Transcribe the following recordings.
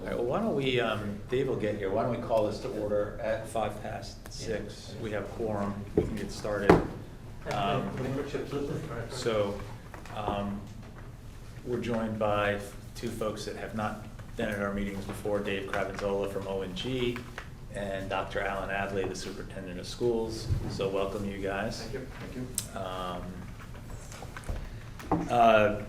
All right, well, why don't we, Dave will get here, why don't we call this to order at 6:05? We have quorum, we can get started. So, we're joined by two folks that have not been at our meetings before, Dave Cravenzola from ONG and Dr. Alan Adley, the superintendent of schools. So welcome, you guys. Thank you. Thank you.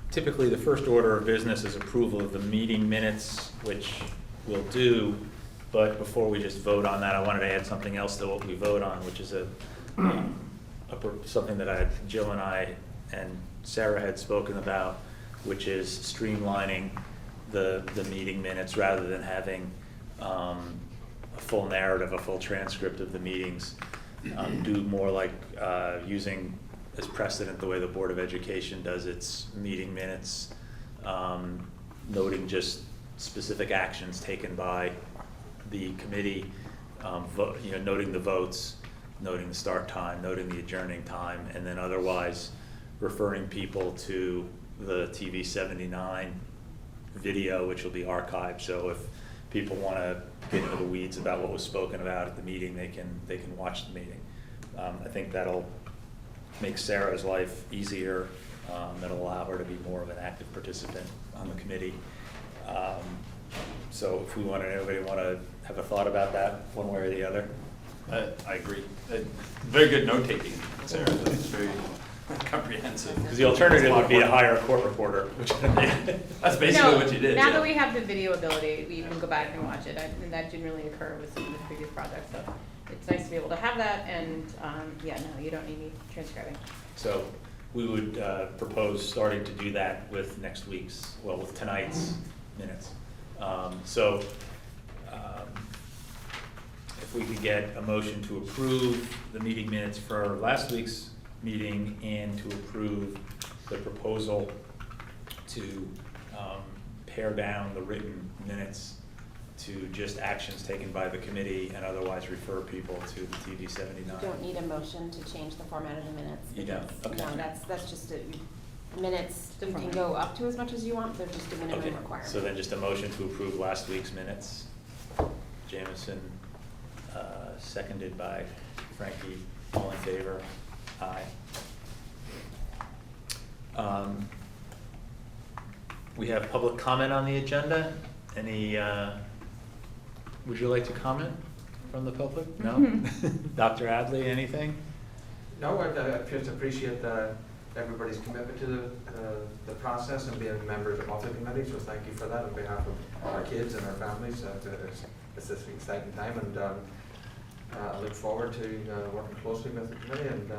Typically, the first order of business is approval of the meeting minutes, which we'll do. But before we just vote on that, I wanted to add something else to what we vote on, which is something that Jill and I and Sarah had spoken about, which is streamlining the meeting minutes rather than having a full narrative, a full transcript of the meetings. Do more like using as precedent the way the Board of Education does its meeting minutes, noting just specific actions taken by the committee, noting the votes, noting the start time, noting the adjourning time, and then otherwise referring people to the TV 79 video, which will be archived. So if people want to get into the weeds about what was spoken about at the meeting, they can watch the meeting. I think that'll make Sarah's life easier. That'll allow her to be more of an active participant on the committee. So if anybody want to have a thought about that, one way or the other? I agree. Very good note taking, Sarah. That's very comprehensive. Because the alternative would be to hire a court reporter. That's basically what you did. Now yeah. that we have the video ability, we can go back and watch it, and that didn't really occur with some of the previous projects, so it's nice to be able to have that, and no, you don't need me transcribing. So we would propose starting to do that with with tonight's minutes. If we could get a motion to approve the meeting minutes for last week's meeting and to approve the proposal to pare down the written minutes to just actions taken by the committee and otherwise refer people to the TV 79. You don't need a motion to change the format of the minutes. You don't? Okay. No, that's just minutes, you can go up to as much as you want, they're just a minimum Okay, requirement. so then just a motion to approve last week's minutes. Jamison, seconded by Frankie, all in favor? Aye. We have public comment on the agenda. Any, would you like to comment from the public? No? Dr. Adley, anything? No, I just appreciate everybody's commitment to the process and being members of the committee, so thank you for that on behalf of our kids and our families. It's this exciting time, and I look forward to working closely with the committee and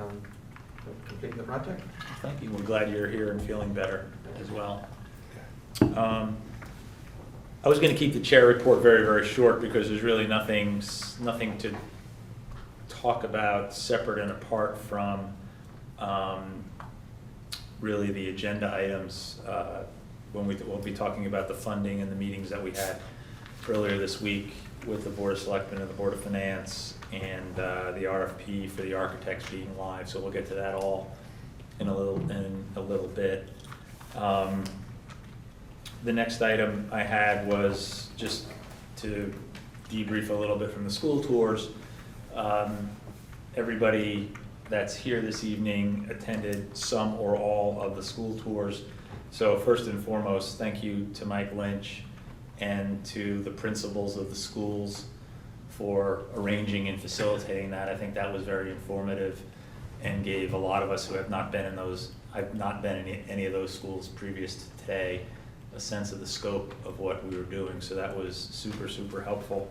completing the project. Thank you. We're glad you're here and feeling better as well. I was going to keep the chair report very, very short because there's really nothing to talk about separate and apart from really the agenda items when we'll be talking about the funding and the meetings that we had earlier this week with the Board of Selectmen and the Board of Finance and the RFP for the architects being live. So we'll get to that all in a little bit. The next item I had was just to debrief a little bit from the school tours. Everybody that's here this evening attended some or all of the school tours. So first and foremost, thank you to Mike Lynch and to the principals of the schools for arranging and facilitating that. I think that was very informative and gave a lot of us who have not been in any of those schools previous to today a sense of the scope of what we were doing. So that was super, super helpful.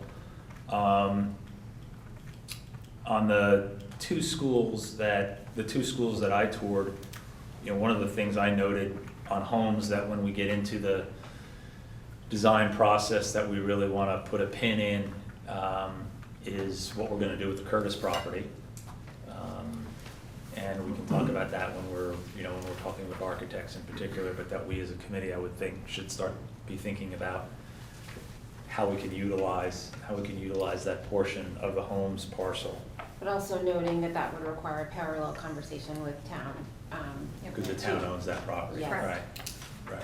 On the two schools that I toured, one of the things I noted on homes that when we get into the design process that we really want to put a pin in is what we're going to do with the Curtis property. And we can talk about that when we're talking with architects in particular, but that we as a committee, I would think, should be thinking about how we can utilize that portion of the homes parcel. But also noting that would require a parallel conversation with town. Because the town owns that property. Yes. Right.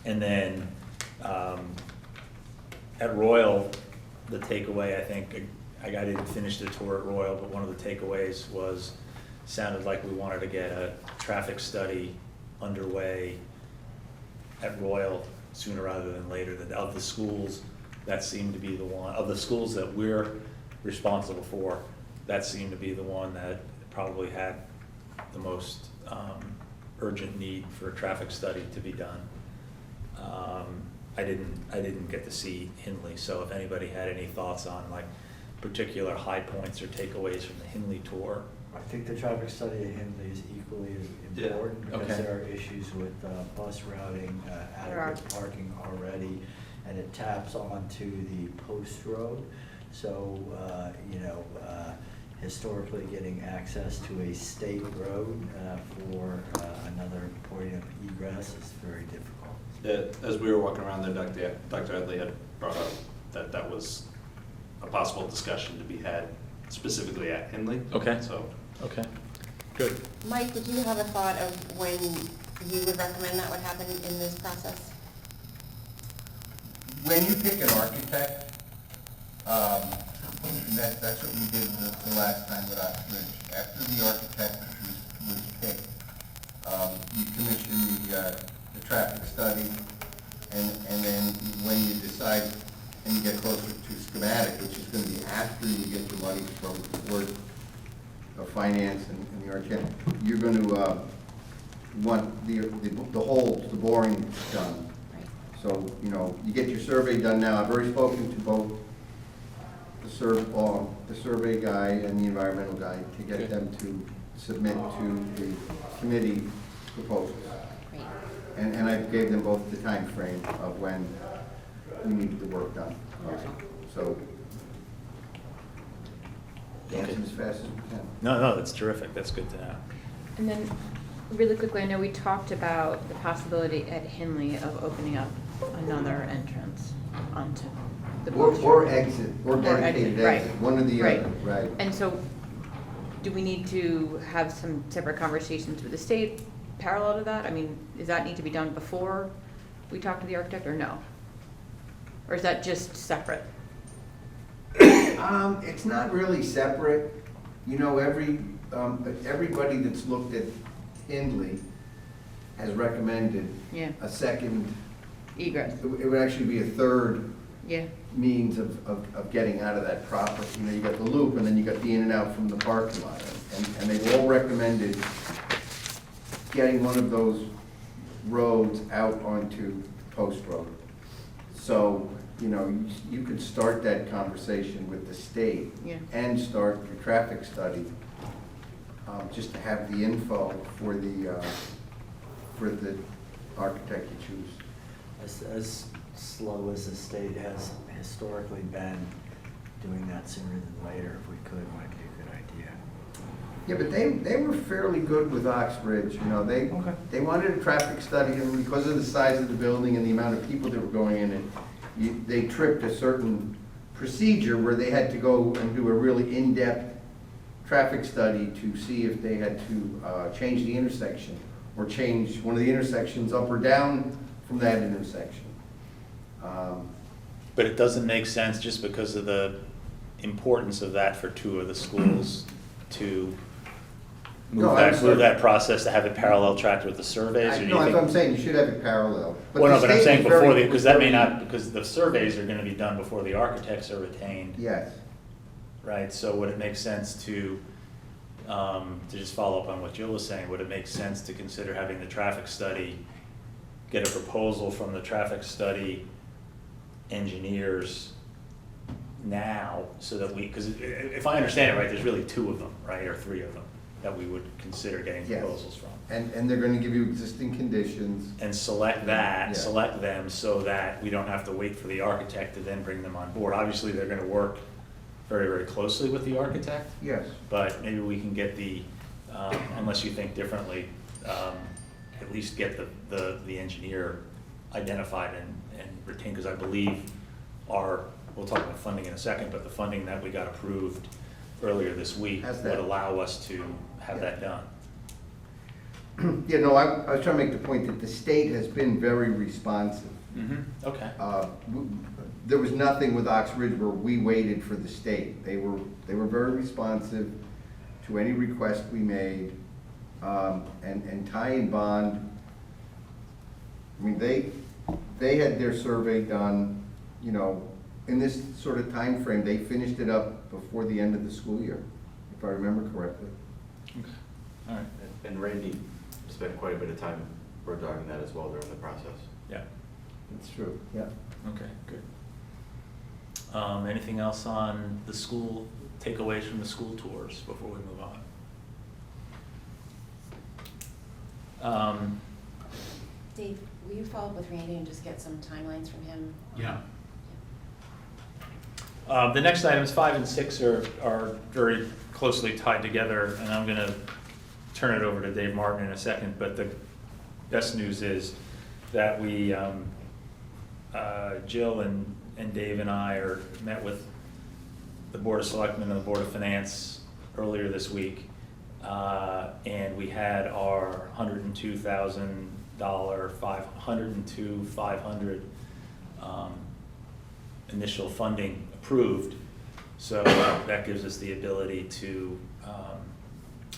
And then, at Royal, the takeaway, I think, I didn't finish the tour at Royal, but one of the takeaways was, sounded like we wanted to get a traffic study underway at Royal sooner rather than later. That of the schools, that seemed to be the one, of the schools that we're responsible for, that seemed to be the one that probably had the most urgent need for a traffic study to be done. I didn't get to see Hindley, so if anybody had any thoughts on like particular high points or takeaways from the Hindley tour. I think the traffic study at Hindley is equally as Yeah. important because Okay. there are issues with bus routing, adequate parking already, and it taps onto the post road. So, historically, getting access to a state road for another point of egress is very difficult. As we were walking around there, Dr. Edley had brought up that that was a possible discussion to be had specifically at Hindley. Okay. So, Okay, good. Mike, did you have a thought of when you would recommend that would happen in this process? When you pick an architect, and that's what we did the last time with Oxbridge. After the architect was picked, you commission the traffic study, and then when you decide, and you get closer to schematic, which is gonna be after you get your money from the Board of Finance and the architect, you're gonna want the holes, the boring done. Right. So, you get your survey done now. I've already spoken to both the survey guy and the environmental guy to get them to submit to the committee proposals. Great. And I gave them both the time frame of when we needed the work done. So, dancing as fast as we can. No, that's terrific, that's good to know. And then, really quickly, I know we talked about the possibility at Hindley of opening up another entrance onto the boat. Or exit, or Or dedicated exit, right. exit, one or the Right. other, right. And so, do we need to have some separate conversations with the state parallel to that? I mean, does that need to be done before we talk to the architect, or no? Or is that just separate? It's not really separate. Everybody that's looked at Hindley has recommended Yeah, a second, egress, it would actually be a third yeah, means of getting out of that property. You got the loop, and then you got the in and out from the parking lot. And they've all recommended getting one of those roads out onto Post Road. So, you could start that conversation with the state yeah. and start your traffic study, just to have the info for the architect to choose. As slow as the state has historically been, doing that sooner than later, if we could, might be a good idea. Yeah, but they were fairly good with Oxbridge, they wanted a traffic study, and because of the size of the building and the amount of people that were going in it, they tripped a certain procedure where they had to go and do a really in-depth traffic study to see if they had to change the intersection, or change one of the intersections up or down from that intersection. But it doesn't make sense, just because of the importance of that for two of the schools, to No, I move that process to have it parallel tracked with the surveys? Or do you No, that's think- what I'm saying, you should have it parallel. Well, no, the but I'm state saying was very- before because that may not, because the surveys are gonna be done before the architects are retained, Yes. right? So would it make sense to just follow up on what Jill was saying, would it make sense to consider having the traffic study, get a proposal from the traffic study engineers now, so that because if I understand it right, there's really two of them, right, or three of them, that we would consider getting Yes. proposals from? And they're gonna give you existing conditions. And select Yeah. them so that we don't have to wait for the architect to then bring them on board. Obviously, they're gonna work very, very closely with the architect, Yes. but maybe we can get unless you think differently, at least get the engineer identified and retained, because I believe we'll talk about funding in a second, but the funding that we got approved earlier this week Has that. would allow us to have that done. Yeah, no, I was trying to make the point that the state has been very responsive. Okay. There was nothing with Ox Ridge where we waited for the state. They were very responsive to any request we made. And Ty and Bond, I mean, they had their survey done, you know, in this sort of time frame. They finished it up before the end of the school year, if I remember correctly. Okay. All right. And Randy spent quite a bit of time road dogging that as well during the process. Yeah. That's true, yeah. Okay, good. Anything else on the school, takeaways from the school tours before we move on? Dave, will you follow up with Randy and just get some timelines from him? Yeah. The next items, 5 and 6, are very closely tied together, and I'm gonna turn it over to Dave Martin in a second, but the best news is that we, Jill and Dave and I met with the Board of Selectmen and the Board of Finance earlier this week, and we had our $102,500 initial funding approved. So that gives us the ability to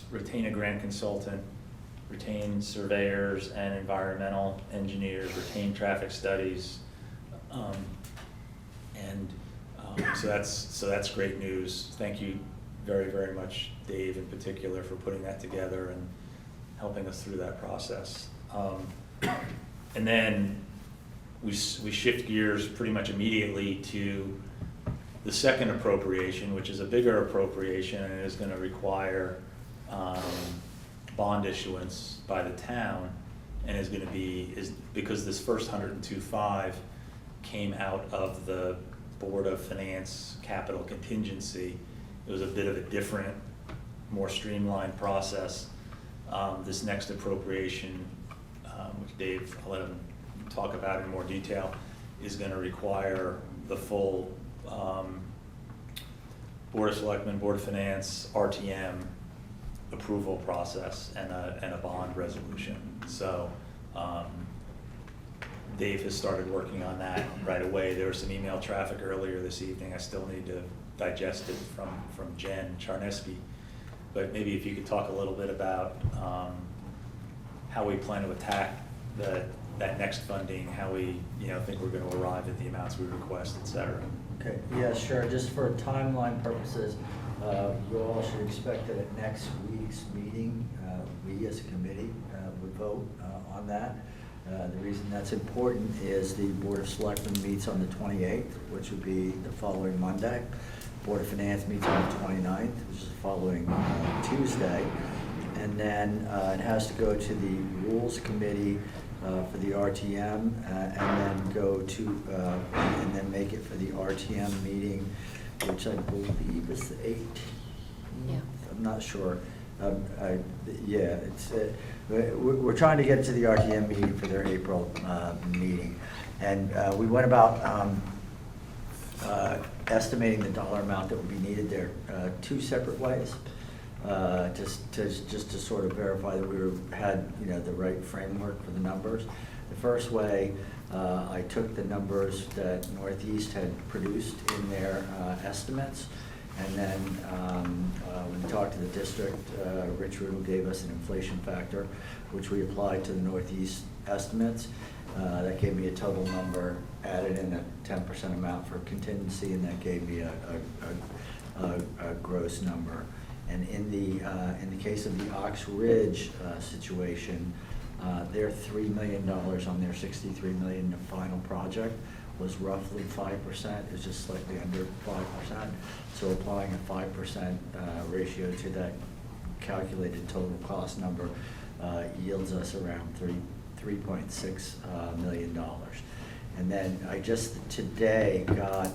retain a grant consultant, retain surveyors and environmental engineers, retain traffic studies, so that's great news. Thank you very, very much, Dave, in particular, for putting that together and helping us through that process. And then we shift gears pretty much immediately to the second appropriation, which is a bigger appropriation and is going to require bond issuance by the town, and is going to be, because this first 102.5 came out of the Board of Finance capital contingency. It was a bit of a different, more streamlined process. This next appropriation, which Dave, I'll let him talk about in more detail, is going to require the full Board of Selectmen, Board of Finance, RTM approval process and a bond resolution. So Dave has started working on that right away. There was some email traffic earlier this evening. I still need to digest it from Jen Charneski. But maybe if you could talk a little bit about how we plan to attack that next funding, how we think we're going to arrive at the amounts we request, et cetera. Okay, yeah, sure. Just for timeline purposes, you all should expect that at next week's meeting, we as a committee would vote on that. The reason that's important is the Board of Selectmen meets on the 28th, which would be the following Monday. Board of Finance meets on the 29th, which is the following Tuesday. And then it has to go to the Rules Committee for the RTM, and then go to, and then make it for the RTM meeting, which I believe is the 18th. Yeah. I'm not sure. Yeah, it's, we're trying to get to the RTM meeting for their April meeting. And we went about estimating the dollar amount that would be needed there two separate ways. Just to sort of verify that we had the right framework for the numbers. The first way, I took the numbers that Northeast had produced in their estimates, and then we talked to the district. Rich Riddle gave us an inflation factor, which we applied to the Northeast estimates. That gave me a total number, added in a 10% amount for contingency, and that gave me a gross number. And in the case of the Ox Ridge situation, their $3 million on their $63 million final project was roughly 5%. It's just slightly under 5%. So applying a 5% ratio to that calculated total cost number yields us around $3.6 million. And then I just today got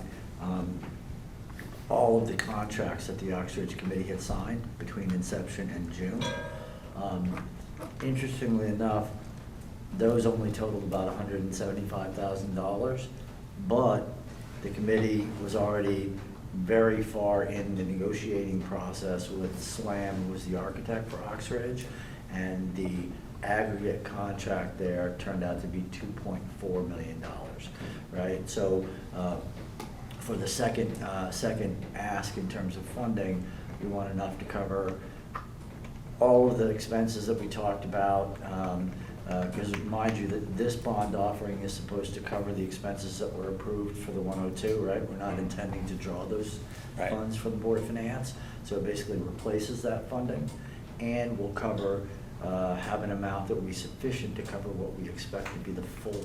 all of the contracts that the Ox Ridge Committee had signed between inception and June. Interestingly enough, those only totaled about $175,000, but the committee was already very far in the negotiating process with SLAM, who was the architect for Ox Ridge, and the aggregate contract there turned out to be $2.4 million, right? So for the second ask in terms of funding, we want enough to cover all of the expenses that we talked about, because mind you, that this bond offering is supposed to cover the expenses that were approved for the 102, right? We're not intending to draw those Right. funds from the Board of Finance, so it basically replaces that funding, and will cover, have an amount that will be sufficient to cover what we expect to be the full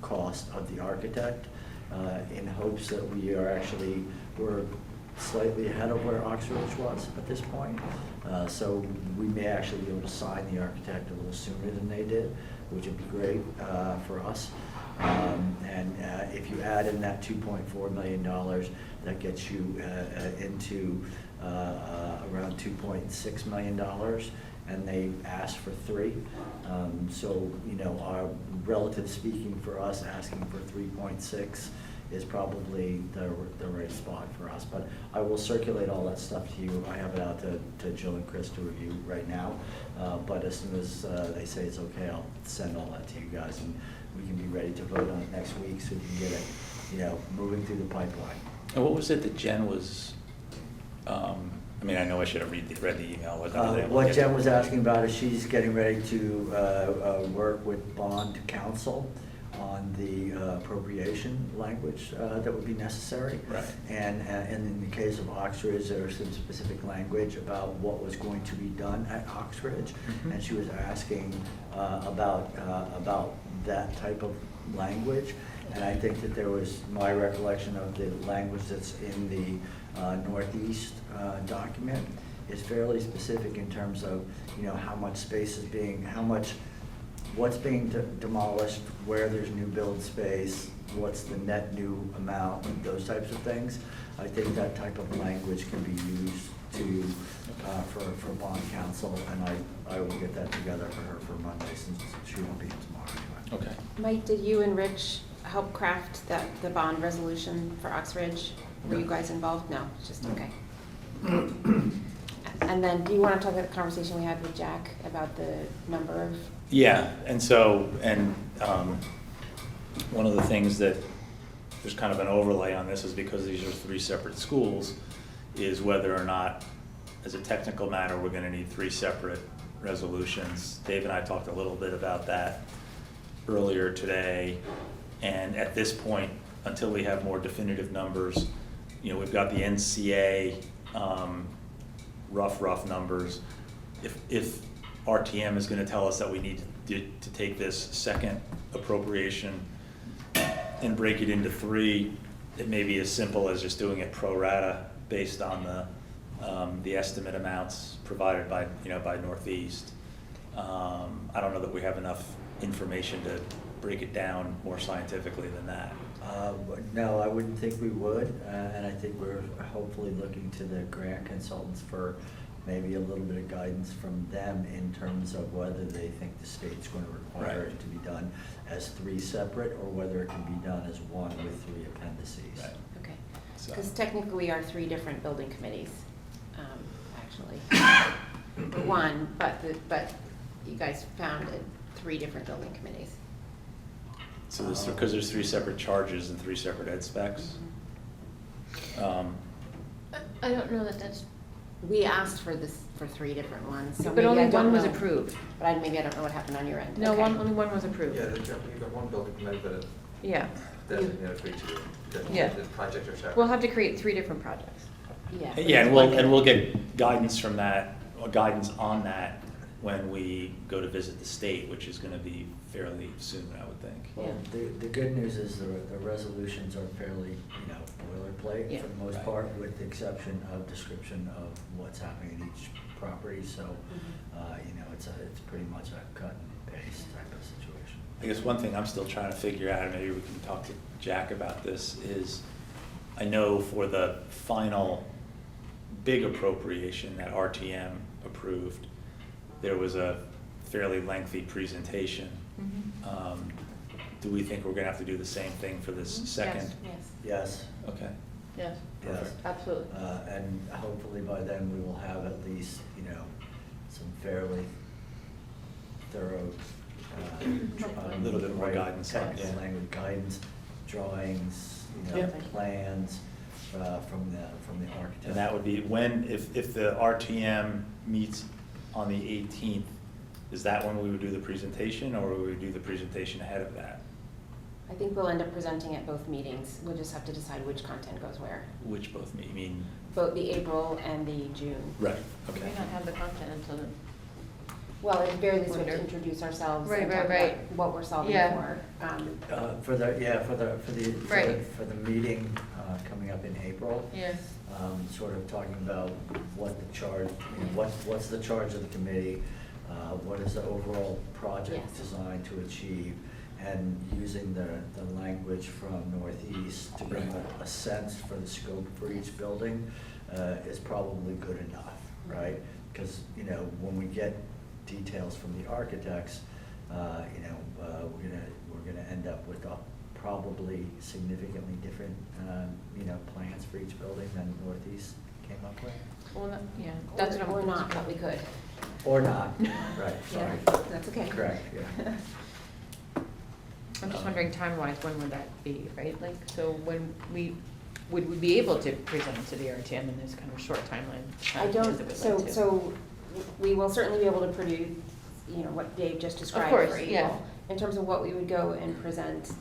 cost of the architect, in hopes that we're slightly ahead of where Oxford was at this point. So we may actually be able to sign the architect a little sooner than they did, which would be great for us. And if you add in that $2.4 million, that gets you into around $2.6 million, and they asked for $3 million. So, you know, our relative speaking for us, asking for 3.6 is probably the right spot for us. But I will circulate all that stuff to you. I have it out to Jill and Chris to review right now. But as soon as they say it's okay, I'll send all that to you guys, and we can be ready to vote on it next week, so we can get it, you know, moving through the pipeline. And what was it that Jen was, I mean, I know I should have read the email. Was I able to What get Jen to- was asking about is she's getting ready to work with bond counsel on the appropriation language that would be necessary. Right. And in the case of Oxbridge, there was some specific language about what was going to be done at Oxbridge. Mhm. And she was asking about that type of language. And I think that there was, my recollection of the language that's in the Northeast document is fairly specific in terms of, you know, how much space is being, what's being demolished, where there's new build space, what's the net new amount, those types of things. I think that type of language can be used to, for bond counsel, and I will get that together for her for Monday, since she won't be in tomorrow anyway. Okay. Mike, did you and Rich help craft the bond resolution for Oxbridge? Were you guys involved? No, it's just, okay. And then, do you want to talk about the conversation we had with Jack about the number of? Yeah, and so, one of the things that, there's kind of an overlay on this is because these are 3 separate schools, is whether or not, as a technical matter, we're gonna need 3 separate resolutions. Dave and I talked a little bit about that earlier today, and at this point, until we have more definitive numbers, you know, we've got the NCA, rough numbers. If RTM is gonna tell us that we need to take this second appropriation and break it into 3, it may be as simple as just doing it pro rata based on the estimate amounts provided by, you know, by Northeast. I don't know that we have enough information to break it down more scientifically than that. No, I wouldn't think we would, and I think we're hopefully looking to the grant consultants for maybe a little bit of guidance from them in terms of whether they think the state's going to require Right. it to be done as 3 separate, or whether it can be done as 1 with 3 appendices. Right. Okay, So- because technically we are 3 different building committees, actually. We're one, but you guys founded 3 different building committees. So this, because there's 3 separate charges and 3 separate ed specs. I don't know that that's. We asked for this, for 3 different ones, so But maybe only I don't one was know. approved. But maybe I don't know what happened on your end. No, Okay. only one was approved. Yeah, you've got one building committee, but it's Yeah. designated for each of the, Yeah. the projects are separate. We'll have to create 3 different projects. Yeah. Yeah, and we'll get guidance from that, or guidance on that when we go to visit the state, which is gonna be fairly soon, I would think. Well, the good news is the resolutions are fairly, you know, boilerplate Yeah. for the most Right. part, with the exception of description of what's happening in each property, so, you know, it's pretty much a cut and paste type of situation. I guess one thing I'm still trying to figure out, and maybe we can talk to Jack about this, is I know for the final big appropriation that RTM approved, there was a fairly lengthy presentation. Do we think we're gonna have to do the same thing for this second? Yes. Yes, Okay. Yes, yes. absolutely. And hopefully by then we will have at least, you know, some fairly thorough. A little bit more guidance on it, Technical yeah. language, guidance, drawings, Yeah. plans from the architect. And that would be when, if the RTM meets on the 18th, is that when we would do the presentation, or would we do the presentation ahead of that? I think we'll end up presenting at both meetings. We'll just have to decide which content goes where. Which both meet, you mean, Both the April and the June. right, We okay. may not have the content until then. Well, at the very least, we have to Wonder. introduce ourselves Right, and right, talk right. about what we're solving Yeah. for. For the Right. for the meeting coming up in April. Yes. Sort of talking about what the charge, what's the charge of the committee, what is the overall project Yes. designed to achieve, and using the language from Northeast to give a sense for the scope for each building is probably good enough, right? Because, when we get details from the architects, we're gonna end up with probably significantly different, plans for each building than Northeast came up with. Well, yeah, that's what I'm. Or not, but we could. Or not, right, sorry. Yeah, that's okay. Correct, yeah. I'm just wondering time-wise, when would that be, right? Like, so when would we be able to present to the RTM in this kind of short timeline? I as it don't, would so, like to? so we will certainly be able to produce, what Dave just described course, for yeah. April. In terms of what we would go and present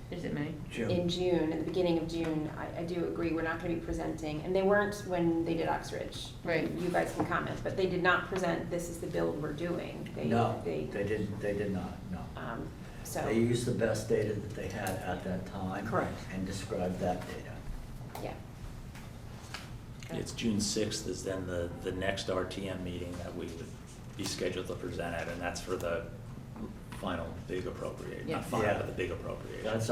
Is it May? in June, at the beginning of June, I do agree, we're not gonna be presenting, and they weren't when they did Oxbridge. Right. You guys can comment, but they did not present, this is the build we're doing. No, they did not, no. So. They used the best data that they had at that time. Correct. And described that data. Yeah. It's June 6th is then the next RTM meeting that we would be scheduled to present at, and that's for the final big appropriation, Yeah. not final, Yeah. but the big appropriation. That's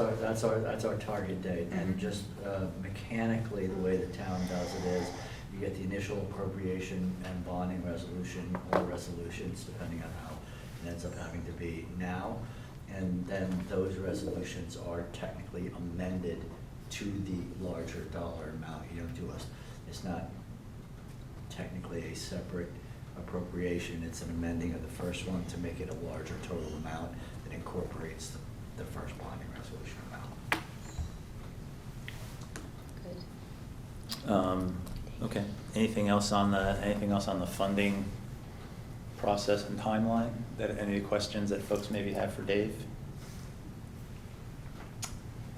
our target date, and Mhm. just mechanically, the way the town does it is, you get the initial appropriation and bonding resolution, or resolutions, depending on how it ends up having to be now, and then those resolutions are technically amended to the larger dollar amount. You don't do it's not technically a separate appropriation, it's an amending of the first one to make it a larger total amount that incorporates the first bonding resolution amount. Good. Okay, anything else on the funding process and timeline? Any questions that folks maybe have for Dave?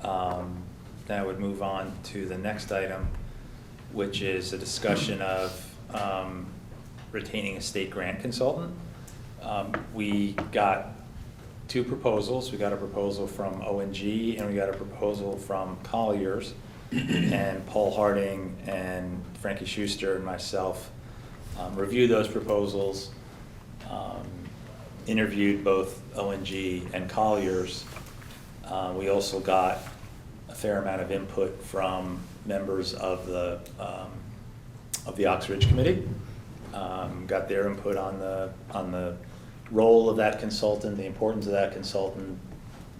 Then I would move on to the next item, which is a discussion of retaining a state grant consultant. We got two proposals. We got a proposal from ONG and we got a proposal from Colliers. And Paul Harding and Frankie Schuster and myself reviewed those proposals, interviewed both ONG and Colliers. We also got a fair amount of input from members of the Oxbridge Committee. Got their input on the role of that consultant, the importance of that consultant,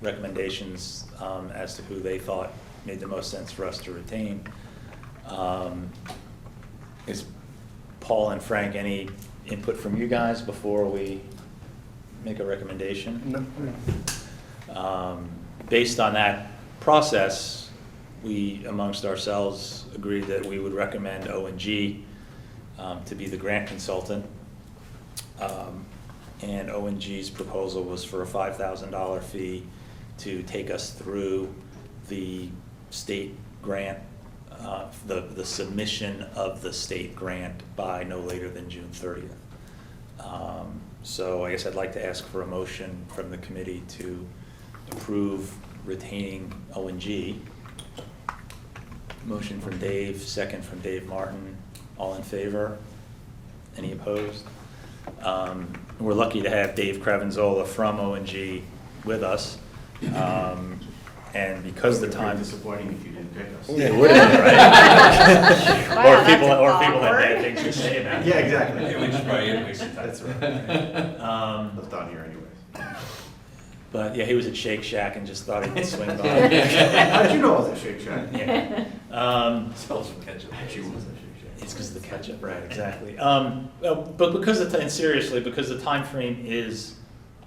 recommendations as to who they thought made the most sense for us to retain. Is Paul and Frank, any input from you guys before we make a recommendation? No. Based on that process, we amongst ourselves agreed that we would recommend ONG to be the grant consultant. And ONG's proposal was for a $5,000 fee to take us through the state grant, the submission of the state grant by no later than June 30th. So I guess I'd like to ask for a motion from the committee to approve retaining ONG. Motion from Dave, second from Dave Martin. All in favor? Any opposed? We're lucky to have Dave Cravenzola from ONG with us. And because the time. Disappointing if you didn't pick us. Yeah, it would have been, right? Wow, Or people that's have awkward. bad things to say about it. Yeah, exactly. Yeah, we just probably waste your time. That's right. Um, That's down here anyways. But yeah, he was at Shake Shack and just thought he could swing by. How'd you know I was at Shake Shack? Yeah. Smells from ketchup. Actually, was at Shake Shack. It's because of the catch-up, right, exactly. But because and seriously, because the time frame is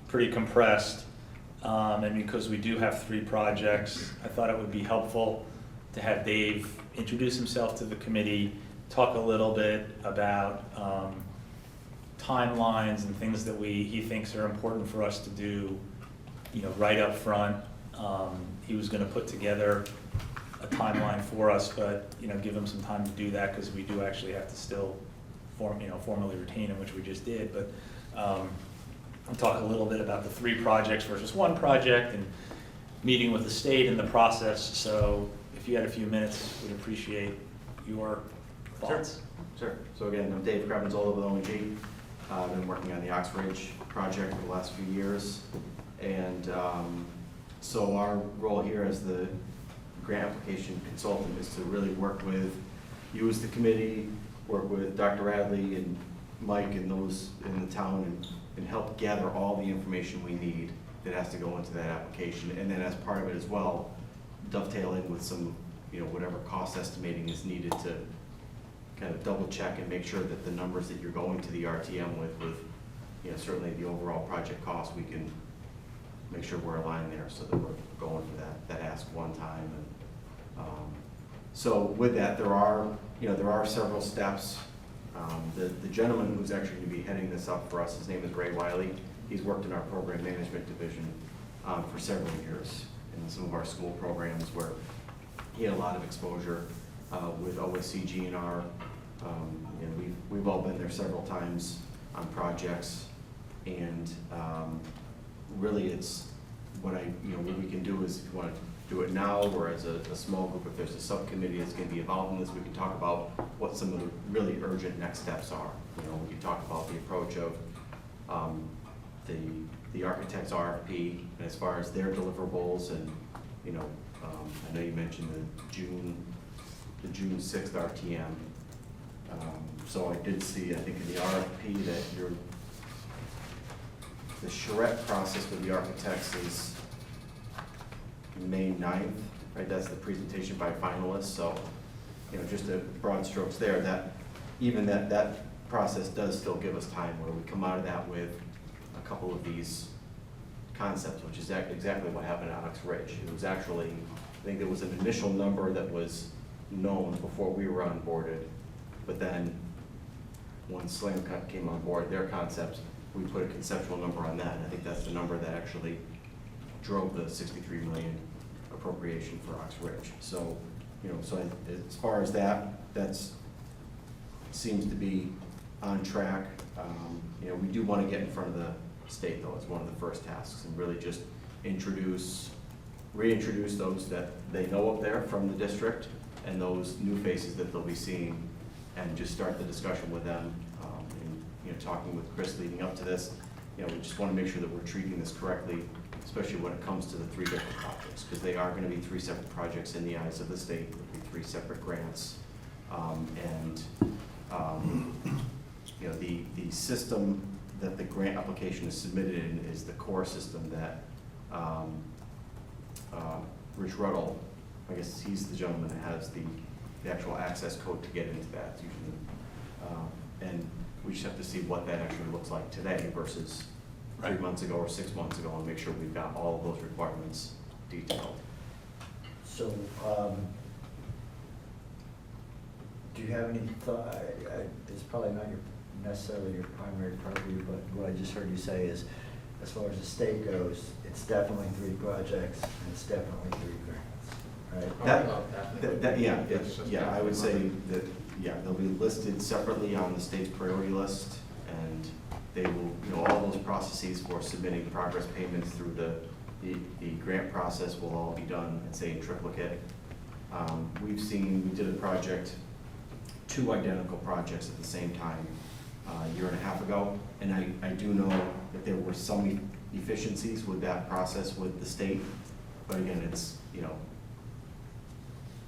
pretty compressed, and because we do have 3 projects, I thought it would be helpful to have Dave introduce himself to the committee, talk a little bit about timelines and things that he thinks are important for us to do, right up front. He was gonna put together a timeline for us, but, give him some time to do that, because we do actually have to still formally retain him, which we just did, but, I'll talk a little bit about the 3 projects versus 1 project, and meeting with the state in the process. So if you had a few minutes, we'd appreciate your thoughts. Sure. So again, I'm Dave Kravitzola with ONG. I've been working on the Oxbridge project for the last few years. And so our role here as the grant application consultant is to really work with you as the committee, work with Dr. Radley and Mike and those in the town, and help gather all the information we need that has to go into that application. And then as part of it as well, dovetail in with some, whatever cost estimating is needed to kind of double check and make sure that the numbers that you're going to the RTM with, certainly the overall project cost, we can make sure we're aligned there so that we're going for that ask one time. And so with that, there are several steps. The gentleman who's actually going to be heading this up for us, his name is Ray Wiley. He's worked in our program management division for several years in some of our school programs where he had a lot of exposure with OSC, GNR. And we've all been there several times on projects, and really it's what we can do is, if you want to do it now or as a small group, if there's a subcommittee that's going to be involved in this, we can talk about what some of the really urgent next steps are. We can talk about the approach of the architect's RFP, and as far as their deliverables, and I know you mentioned the June 6th RTM. So I did see, I think in the RFP that the charrette process with the architects is May 9th, right? That's the presentation by finalists. So, just a broad strokes there, that even that process does still give us time where we come out of that with a couple of these concepts, which is exactly what happened at Ox Ridge. It was actually, I think there was an initial number that was known before we were onboarded, but then when Slam came on board, their concepts, we put a conceptual number on that, and I think that's the number that actually drove the $63 million appropriation for Ox Ridge. So, so as far as that seems to be on track. We do want to get in front of the state though, as one of the first tasks, and really just reintroduce those that they know up there from the district, and those new faces that they'll be seeing, and just start the discussion with them. And talking with Chris leading up to this, we just want to make sure that we're treating this correctly, especially when it comes to the 3 different projects, because they are going to be 3 separate projects in the eyes of the state. There'll be 3 separate grants, the system that the grant application is submitted in is the core system that Rich Ruddle, I guess he's the gentleman that has the actual access code to get into that usually. And we just have to see what that actually looks like today versus 3 months ago or 6 months ago, and make sure we've got all of those requirements detailed. So, do you have any thought, it's probably not necessarily your primary purview, but what I just heard you say is, as far as the state goes, it's definitely 3 projects, and it's definitely 3 grants, right? I would say that, they'll be listed separately on the state's priority list, and they will, all those processes for submitting progress payments through the grant process will all be done, I'd say, in triplicate. We did a project, 2 identical projects at the same time a year and a half ago, and I do know that there were some efficiencies with that process with the state, but again, it's,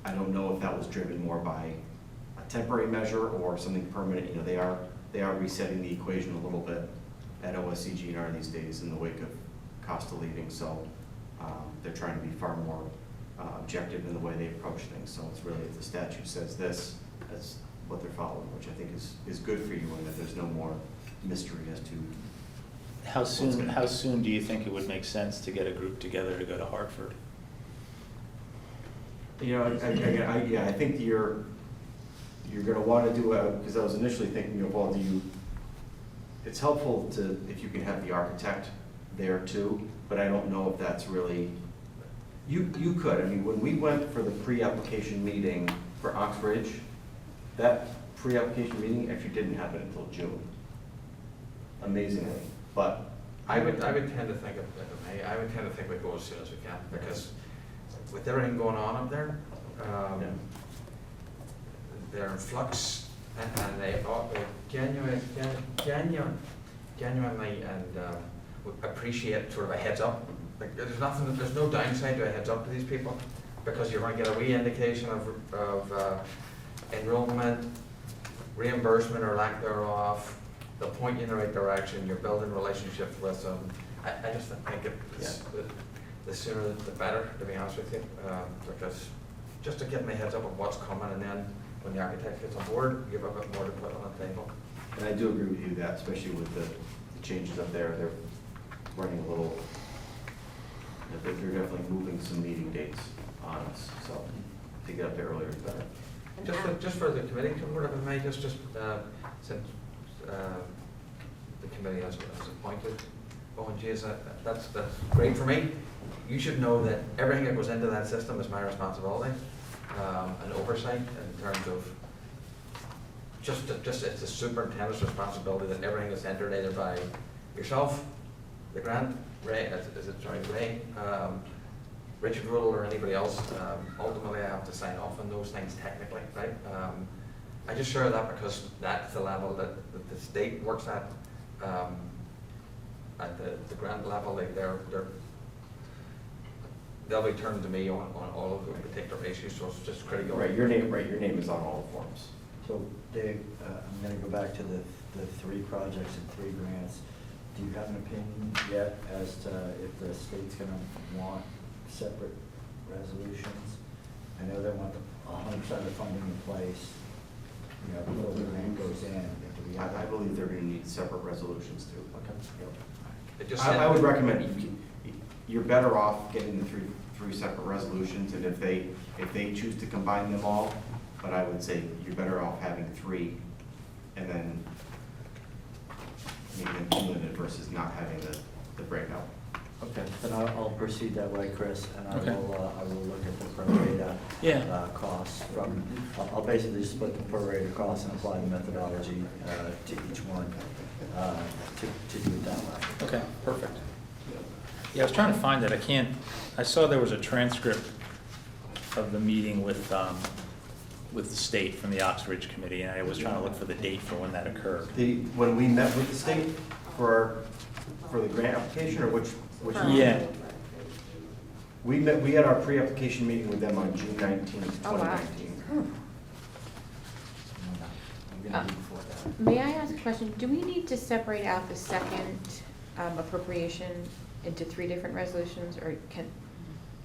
I don't know if that was driven more by a temporary measure or something permanent. They are resetting the equation a little bit at OSC GNR these days in the wake of cost of leaving, so they're trying to be far more objective in the way they approach things. So it's really, if the statute says this, what they're following, which I think is good for you, and that there's no more mystery as to. How soon do you think it would make sense to get a group together to go to Hartford? You know, I think you're gonna wanna do because I was initially thinking of, well, it's helpful if you can have the architect there too, but I don't know if that's really, you could, I mean, when we went for the pre-application meeting for Oxbridge, that pre-application meeting actually didn't happen until June, amazingly, but. I would tend to think we go as soon as we can, because with everything going on up there, they're in flux, and they genuinely would appreciate sort of a heads up. Like, there's no downside to a heads up to these people, because you're going to get a wee indication of enrollment, reimbursement or lack thereof. They'll point you in the right direction. You're building relationships with them. I just think the sooner the better, to be honest with you, because just to give me a heads up of what's coming, and then when the architect gets on board, you have a bit more to put on the table. And I do agree with you that, especially with the changes up there, they're running a little, they're definitely moving some meeting dates on us, so to get up there earlier is better. Just for the committee, if I may, just since the committee has appointed ONG, that's great for me. You should know that everything that goes into that system is my responsibility, and oversight in terms of just it's the superintendent's responsibility that everything is entered either by yourself, the grant, Ray, Ray, Richard Rule, or anybody else. Ultimately, I have to sign off on those things technically, right? I just share that because that's the level that the state works at the grant level. They'll be turning to me on all of the particular issues, so it's just critical. Right, your name is on all the forms. So Dave, I'm gonna go back to the 3 projects and 3 grants. Do you have an opinion yet as to if the state's gonna want separate resolutions? I know they want 100% of the funding in place, you know, before the grant goes in. I believe they're gonna need separate resolutions too. Okay. I would recommend, you're better off getting the three separate resolutions, and if they choose to combine them all, but I would say you're better off having 3 and then making them cumulative versus not having the breakout. Okay, then I'll proceed that way, Chris, and I Okay. will look at the pro rata costs from, I'll basically split the pro rata costs and apply the methodology to each one to do it that way. Okay, perfect. Yeah, I was trying to find it. I saw there was a transcript of the meeting with the state from the Oxbridge Committee, and I was trying to look for the date for when that occurred. When we met with the state for the grant application, or which? Yeah. We had our pre-application meeting with them on June 19th, Oh, wow. 2019. I'm gonna do before that. May I ask a question? Do we need to separate out the second appropriation into 3 different resolutions, or can?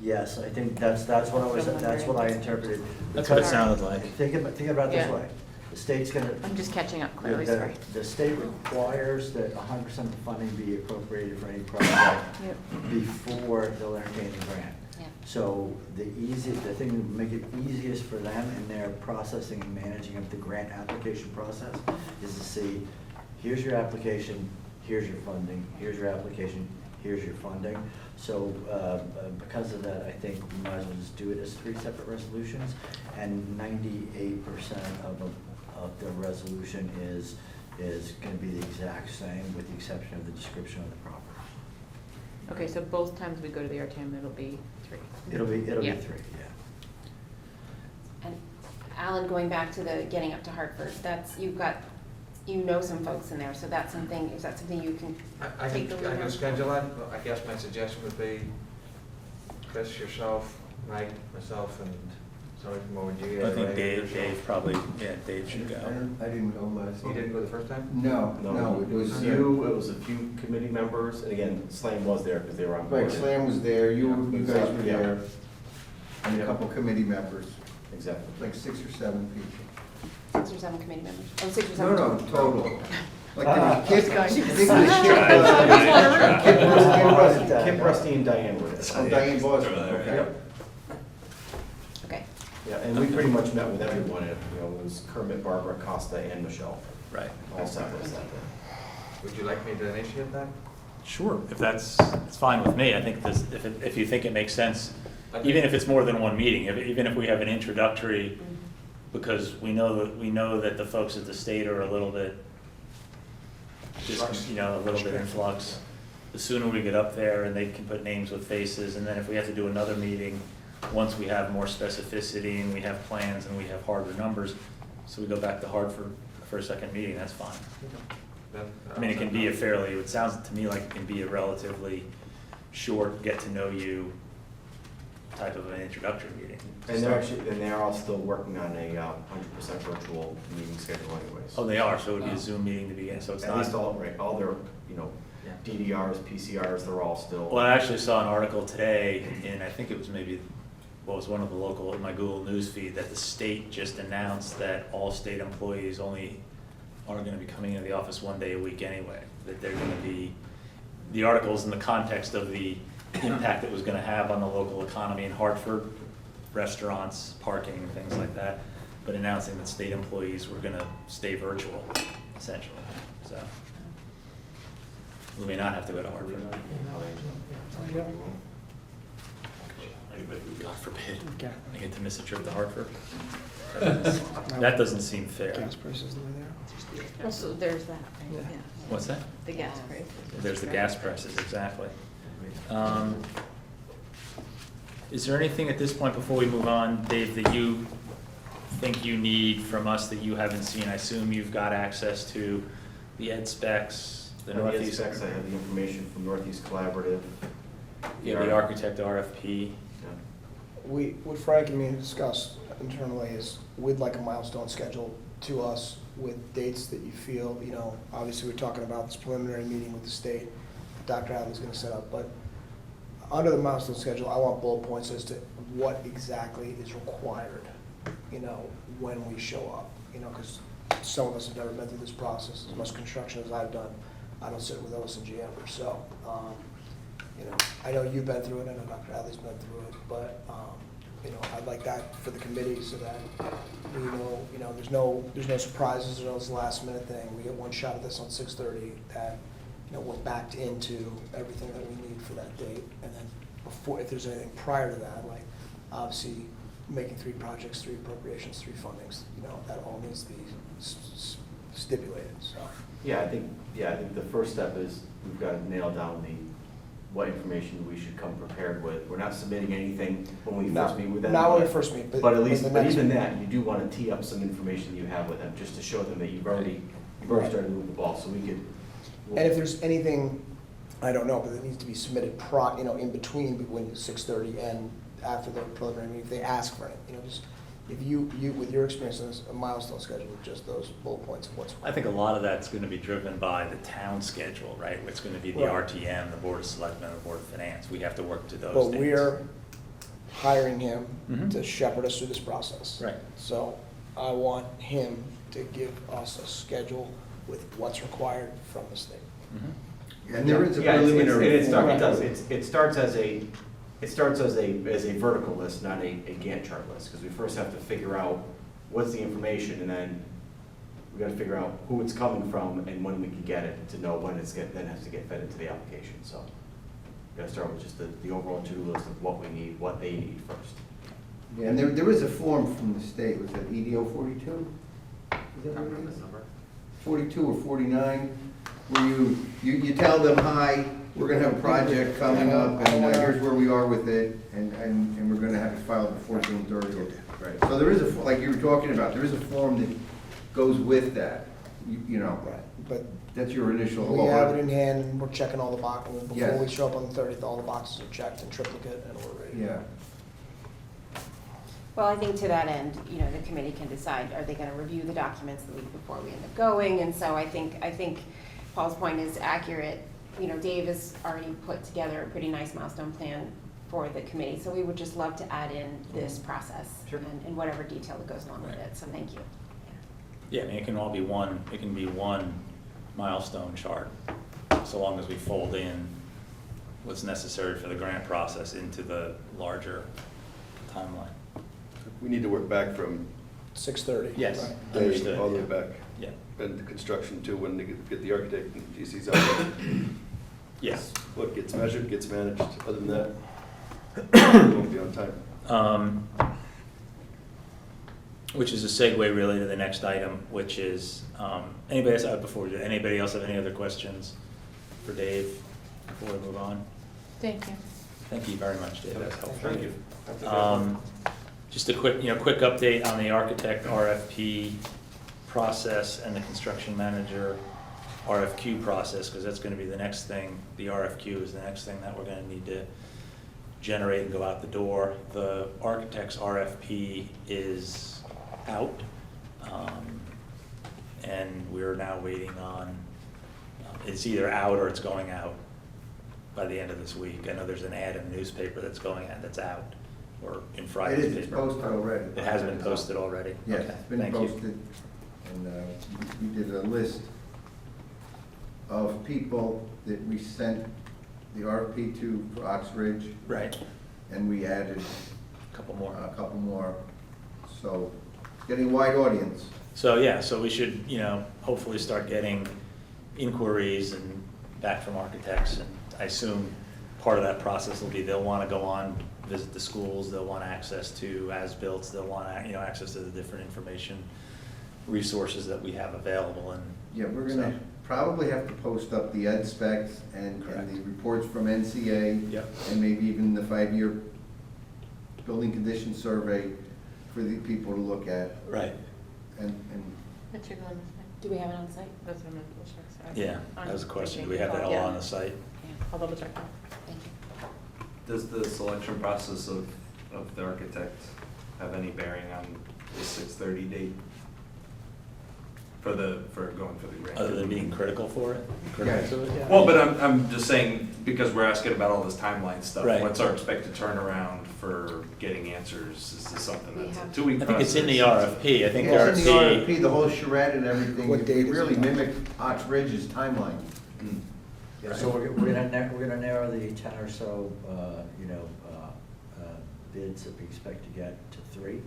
Yes, I think that's what I interpreted. That's what it Because- sounded like. Think about it this Yeah. way. The state's gonna. I'm just catching up clearly, the- sorry. The state requires that 100% of the funding be appropriated for any project Yep. before they'll entertain the grant. Yeah. So the thing that would make it easiest for them in their processing and managing of the grant application process is to see, here's your application, here's your funding, here's your application, here's your funding. So because of that, I think we might as well just do it as 3 separate resolutions, and 98% of the resolution is gonna be the exact same, with the exception of the description of the property. Okay, so both times we go to the RTM, it'll be 3. It'll be Yeah. 3, yeah. And Alan, going back to the getting up to Hartford, you know some folks in there, so is that something you can I take the lead on? can schedule that. I guess my suggestion would be Chris, yourself, Mike, myself, and somebody from ONG. I think Dave probably, Dave should go. I didn't go last You time. didn't go the first time? No, It was you, it was a few committee members, and again, Slam was there because they were on board. Right, Slam was there, you guys were Yeah. there, and Yeah. a couple committee members, Exactly. like 6 or 7 people. 6 or 7 committee members? Oh, 6 or 7. No, total. Like there was Kip, I think it was Kip, Rusty, and Diane were there. Oh, Diane Boston, Over there, okay. Yep. Okay. Yeah, and we pretty much met with everyone, it was Kermit, Barbara, Costa, and Michelle, Right. all separate. Would you like me to initiate that? Sure, if it's fine with me. I think this, if you think it makes sense, even if it's more than one meeting, even if we have an introductory, because we know that the folks at the state are a little bit, just, a little bit in flux. The sooner we get up there and they can put names with faces, and then if we have to do another meeting, once we have more specificity and we have plans and we have harder numbers, so we go back to Hartford for a second meeting, that's fine. I mean, it can be it sounds to me like it can be a relatively short, get to know you type of an introductory meeting. And they are all still working on a 100% virtual meeting schedule anyways. Oh, they are, so it would be a Zoom meeting to begin, so it's At not. least all their, Yeah. DDRs, PCRs, they're all still. Well, I actually saw an article today, and I think it was one of the local, in my Google News feed, that the state just announced that all state employees only are gonna be coming into the office one day a week anyway. That they're gonna be, the article's in the context of the impact it was gonna have on the local economy in Hartford, restaurants, parking, things like that, but announcing that state employees were gonna stay virtual, essentially, so. We may not have to go to Hartford. God forbid, I get to miss a trip to Hartford. That doesn't seem fair. Gas prices over there. Well, so there's that, right? Yeah. What's that? The gas prices. There's the gas prices, exactly. Is there anything at this point, before we move on, Dave, that you think you need from us that you haven't seen? I assume you've got access to the ed specs, the The Northeast. specs, I have the information from Northeast Collaborative. Yeah, the architect RFP. What Frank and me discussed internally is we'd like a milestone schedule to us with dates that you feel, obviously we're talking about this preliminary meeting with the state, Dr. Hadley's gonna set up, but under the milestone schedule, I want bullet points as to what exactly is required, when we show up, because some of us have never been through this process, as much construction as I've done. I don't sit with OS&G ever, so, I know you've been through it, I know Dr. Hadley's been through it, but, I'd like that for the committee so that we know, there's no surprises, there's no last minute thing. We get one shot at this on 6:30 that, we're backed into everything that we need for that date. And then before, if there's anything prior to that, like obviously making 3 projects, 3 appropriations, 3 fundings, that all needs to be stipulated, so. Yeah, I think the first step is we've got to nail down what information we should come prepared with. We're not submitting anything when we first meet with them. Not when we first meet, But at least, the but next even meeting. that, you do want to tee up some information that you have with them, just to show them that you've already started moving the ball, so we could. And if there's anything, I don't know, but it needs to be submitted in between 6:30 and after the preliminary meeting, if they ask for it, just, if you, with your experience on this, a milestone schedule with just those bullet points of what's. I think a lot of that's gonna be driven by the town schedule, right? It's gonna be the Right. RTM, the Board of Selectmen, the Board of Finance. We have to work to those But dates. we're hiring him Mhm. to shepherd us through this process. Right. So I want him to give us a schedule with what's required from the state. Mhm. And there is a Yeah, preliminary. it starts as a vertical list, not a Gantt chart list, because we first have to figure out what's the information, and then we got to figure out who it's coming from and when we can get it, to know when then has to get fed into the application, so. We got to start with just the overall to-do list of what we need, what they need first. Yeah, and there is a form from the state, was that EDO 42? Is that what it is? 42 or 49, where you tell them, hi, we're gonna have a project coming up, and here's where we are with it, and we're gonna have it filed before June 30th. Right. So there is like you were talking about, there is a form that goes with that, Right, but that's your initial. we have it in hand, and we're checking all the boxes. Before Yes. we show up on the 30th, all the boxes are checked in triplicate, and we're ready. Yeah. Well, I think to that end, the committee can decide, are they gonna review the documents the week before we end up going? And so I think Paul's point is accurate. Dave has already put together a pretty nice milestone plan for the committee, so we would just love to add in this process Sure. and whatever detail that goes along with Right. it, so thank you. Yeah, I mean, it can all be one, it can be one milestone chart, so long as we fold in what's necessary for the grant process into the larger timeline. We need to work back from 6:30. Yes. Right. day Understood, all the way yeah. back, Yeah, and the construction to when they get the architect and GCs out there. yes. What gets measured gets managed, other than that, it won't be on time. Which is a segue really to the next item, which is, anybody else, before we do, anybody else have any other questions for Dave before we move on? Thank you. Thank you very much, Dave, that's helpful. Thank you. Just a quick update on the architect RFP process and the construction manager RFQ process, because that's gonna be the next thing. The RFQ is the next thing that we're gonna need to generate and go out the door. The architect's RFP is out, and we're now waiting on, it's either out or it's going out by the end of this week. I know there's an ad in the newspaper that's going out, that's out, or in Friday's It paper. is, it's posted already. It has been posted already? Yes, Okay, it's been thank you. posted, and we did a list of people that we sent the RFP to for Oxbridge, Right, and we added a couple more. a couple more, so getting a wide audience. So, yeah, so we should, hopefully start getting inquiries and back from architects, and I assume part of that process will be they'll want to go on, visit the schools, they'll want access to as-built, they'll want, access to the different information resources that we have available, and. Yeah, we're gonna probably have to post up the ed specs and Correct. the reports from NCA. Yep. And maybe even the 5-year building condition survey for the people to look at, Right, and What's your going Do we have it on site? That's what I'm gonna double check, sorry. yeah, that was a question, do we thinking- have that all Yeah. on the site? Yeah, I'll double check that. thank you. Does the selection process of the architect have any bearing on the 6:30 date? For going for the grant? Other than being critical for it? Critical to it, yeah. Well, but I'm just saying, because we're asking about all this timeline stuff. Right. What's our expected turnaround for getting answers? Is this something We that's a have- 2-week I process? think it's in the RFP, I think the yeah, it's in the RFP. RFP, the whole charrette and everything. What date It is really it? mimicked Oxbridge's timeline. Mm. Yeah, so we're gonna narrow the 10 or so, bids that we expect to get to 3.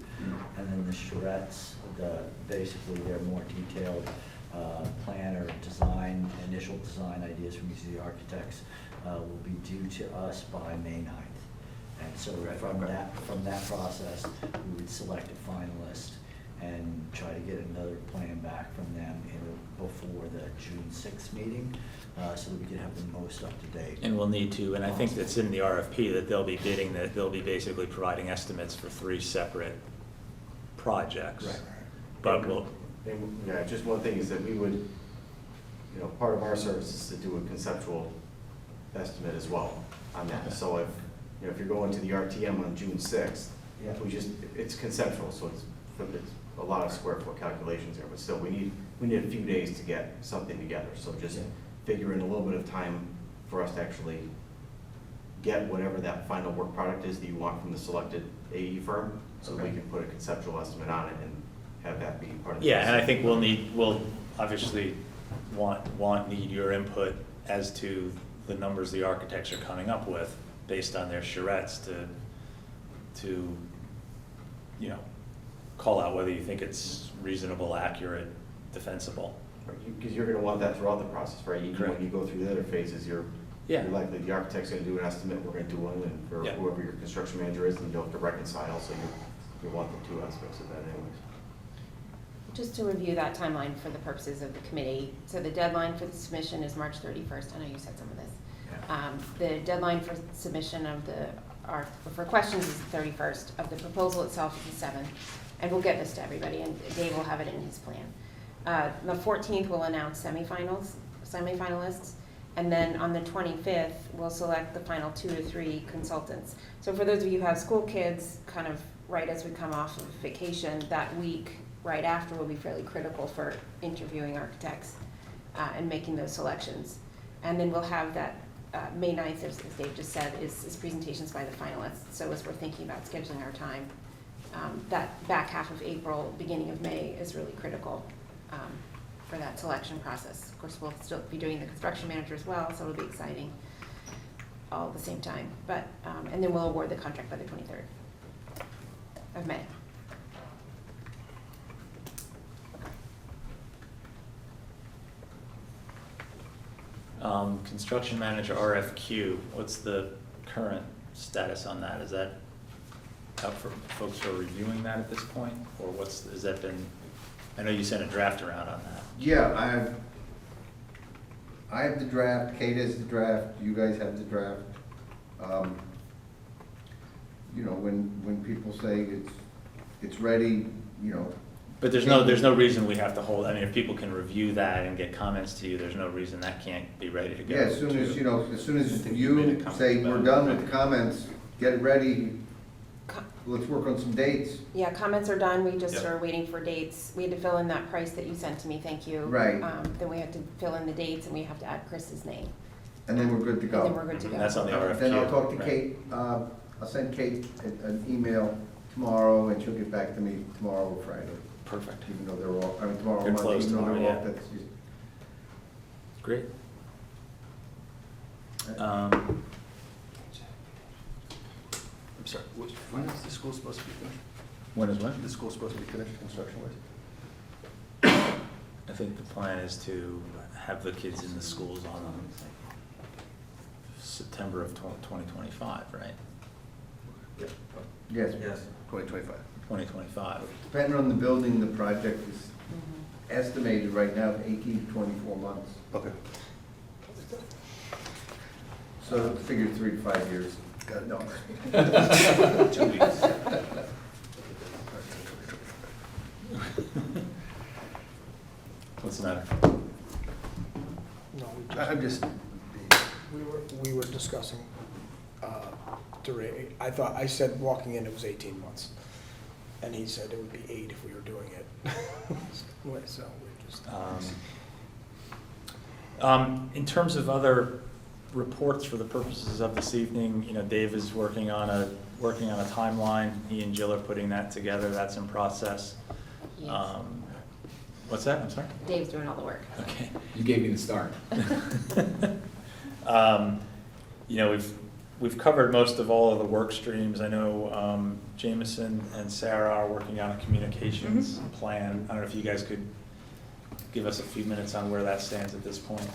And then the charrettes, basically they're more detailed plan or design, initial design ideas from each of the architects will be due to us by May 9th. And so from that process, we would select a finalist and try to get another plan back from them before the June 6th meeting, so that we can have the most up-to-date. And we'll need to, and I think that's in the RFP, that they'll be bidding, that they'll be basically providing estimates for 3 separate projects. Right. But we'll, And, yeah, just one thing is that we would, part of our service is to do a conceptual estimate as well on that. So if you're going to the RTM on June 6th, Yeah. it's conceptual, so it's a lot of square foot calculations there, but still, we need a few days to get something together. So just Yeah. figure in a little bit of time for us to actually get whatever that final work product is that you want from the selected AE firm, so that we Okay. can put a conceptual estimate on it and have that be part of the. yeah, and I think we'll obviously need your input as to the numbers the architects are coming up with based on their charrettes to call out whether you think it's reasonable, accurate, defensible. Because you're gonna want that throughout the process, right? Even Correct. when you go through the other phases, you're likely, the architect's gonna do an estimate, we're gonna do one, and for Yeah. whoever your construction manager is, and you'll have to reconcile, so you want the 2 aspects of that anyways. Just to review that timeline for the purposes of the committee, so the deadline for the submission is March 31st. I know you said some of this. The deadline for submission of for questions is the 31st, of the proposal itself is the 7th, and we'll get this to everybody, and Dave will have it in his plan. The 14th, we'll announce semifinalists, and then on the 25th, we'll select the final 2 to 3 consultants. So for those of you who have school kids, kind of right as we come off of vacation, that week right after will be fairly critical for interviewing architects and making those selections. And then we'll have that May 9th, as Dave just said, is presentations by the finalists. So as we're thinking about scheduling our time, that back half of April, beginning of May is really critical for that selection process. Of course, we'll still be doing the construction manager as well, so it'll be exciting all at the same time. But, and then we'll award the contract by the 23rd of May. Construction Manager RFQ, what's the current status on that? Is that up for folks who are reviewing that at this point? Or has that been, I know you sent a draft around on that. Yeah, I have the draft, Kate has the draft, you guys have the draft. You know, when people say it's ready, you know. But there's no reason we have to hold, I mean, if people can review that and get comments to you, there's no reason that can't be ready to go. Yeah, as soon as, you know, as soon I as think you made a you comment say, about we're it. done with the comments, get it ready, let's work on some dates. Yeah, comments are done, we just Yep. are waiting for dates. We had to fill in that price that you sent to me, thank you. Right. Then we had to fill in the dates and we have to add Chris's name. And then we're good to go. And then we're good to go. And that's on the RFQ. Then I'll talk to right? Kate, I'll send Kate an email tomorrow, and she'll get back to me tomorrow or Friday, Perfect. even though they're all, I mean, tomorrow, You're Monday, closed even though tomorrow, they're off, yeah. that's just. Great. I'm sorry, when is the school supposed to be finished? When is when? The school's supposed to be finished construction-wise? I think the plan is to have the kids in the schools on September of 2025, right? Yes, Yes. 2025. 2025. depending on the building, the project is Mhm. estimated right now at 18 to 24 months. Okay. So figure 3 to 5 years. No. 2 weeks. What's the matter? No, I'm just, we were discussing, I said walking in it was 18 months. And he said it would be 8 if we were doing it. So we're just. In terms of other reports for the purposes of this evening, you know, Dave is working on a timeline. He and Jill are putting that together. That's in process. Yes. What's that? I'm sorry? Dave's doing all the work. Okay. You gave me the start. You know, we've covered most of all of the work streams. I know Jameson and Sarah are working on a communications plan. I don't know if you guys could give us a few minutes on where that stands at this point.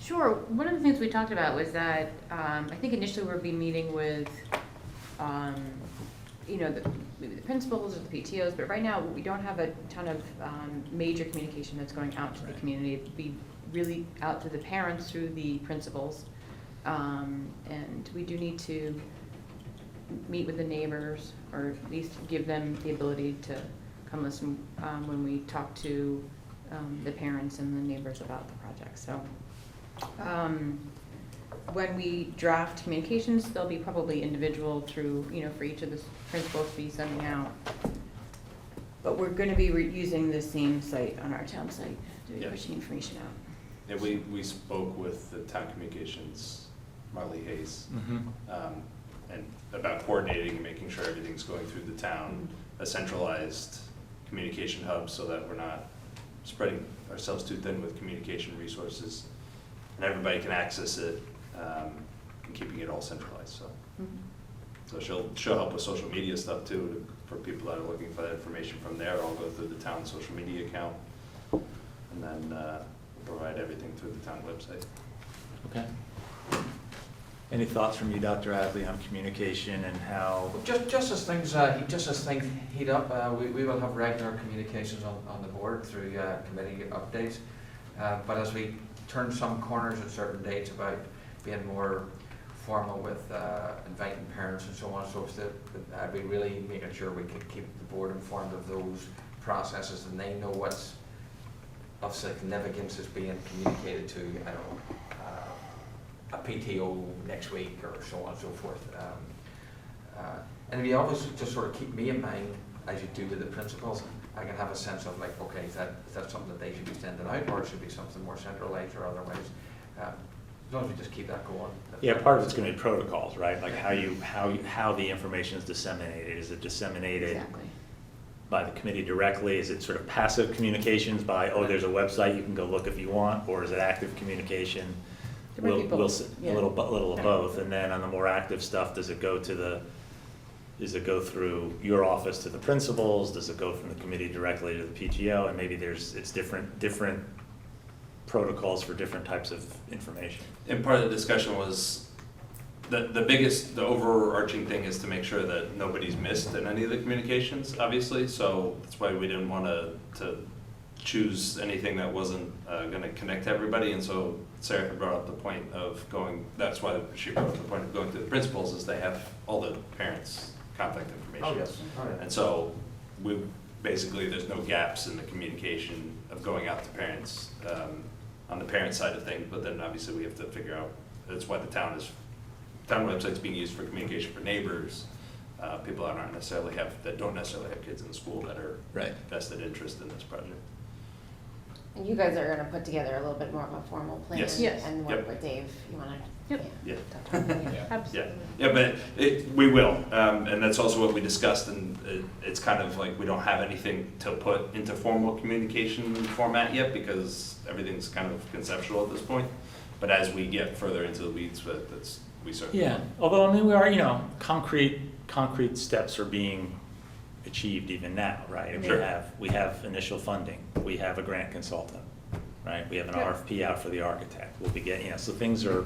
Sure. One of the things we talked about was that, I think initially we'll be meeting with, you know, maybe the principals or the PTOs, but right now we don't have a ton of major communication that's going out to the Right. community. It'd be really out to the parents through the principals. And we do need to meet with the neighbors, or at least give them the ability to come listen when we talk to the parents and the neighbors about the project. So when we draft communications, they'll be probably individual through, you know, for each of the principals to be sending out. But we're going to be using the same site on our town site to be Yeah. pushing information out. Yeah, we spoke with the town communications, Marley Hayes, and about coordinating and making sure everything's going through the town, a centralized communication hub, so that we're not spreading ourselves too thin with communication resources, and everybody can access it, and keeping it all centralized, so. So she'll help with social media stuff too, for people that are looking for that information from there. I'll go through the town social media account, and then provide everything through the town website. Okay. Any thoughts from you, Dr. Adley, on communication and how? Just as things heat up, we will have regular communications on the board through committee updates. But as we turn some corners at certain dates about being more formal with inviting parents and so on and so forth, I'd be really making sure we could keep the board informed of those processes, and they know what's of significance is being communicated to, you know, a PTO next week or so on and so forth. And if you always just sort of keep me in mind, as you do with the principals, I can have a sense of like, okay, is that something that they should be sending out, or it should be something more centralized or otherwise? As long as we just keep that going. Yeah, part of it's going to be protocols, right? Like how the information is disseminated. Is it disseminated Exactly. by the committee directly? Is it sort of passive communications by, oh, there's a website, you can go look if you want? Or is it active communication? There might be both, yeah. A little of both. And then on the more active stuff, does it go through your office to the principals? Does it go from the committee directly to the PTO? And maybe it's different protocols for different types of information. And part of the discussion was, the overarching thing is to make sure that nobody's missed in any of the communications, obviously, so that's why we didn't want to choose anything that wasn't gonna connect everybody, and so Sarah had brought up the point of going, that's why she brought up the point of going to the principals, is they have all the parents' contact information. Oh, yes. Oh, yeah. And so basically, there's no gaps in the communication of going out to parents, on the parent side of things, but then obviously we have to figure out, that's why the town website's being used for communication for neighbors, people that don't necessarily have kids in the school that are Right. vested interest in this project. And you guys are gonna put together a little bit more of a formal plan Yes. Yes. and work Yep. with Dave, you wanna? Yep. Yeah. touch on that? Yeah, Absolutely. yeah, but we will, and that's also what we discussed, and it's kind of like, we don't have anything to put into formal communication format yet, because everything's kind of conceptual at this point, but as we get further into the weeds, we certainly. Yeah, although, I mean, we are, concrete steps are being achieved even now, right? And Sure. we have initial funding, we have a grant consultant, right? We have an Yeah. RFP out for the architect, we'll be getting, so things are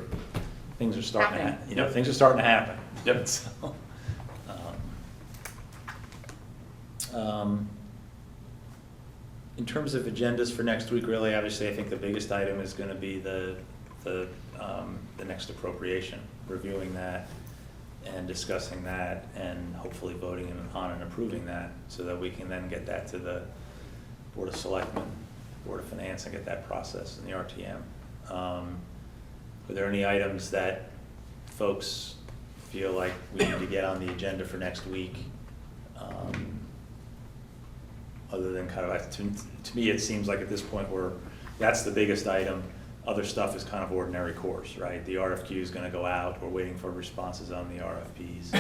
starting to, Happening. Yep. things are starting to happen. Yep. So, in terms of agendas for next week, really, obviously, I think the biggest item is gonna be the next appropriation, reviewing that and discussing that, and hopefully voting on and approving that, so that we can then get that to the Board of Selectmen, Board of Finance, and get that processed in the RTM. Are there any items that folks feel like we need to get on the agenda for next week? Other than kind of, to me, it seems like at this point, that's the biggest item. Other stuff is kind of ordinary course, right? The RFQ is gonna go out, we're waiting for responses on the RFPs.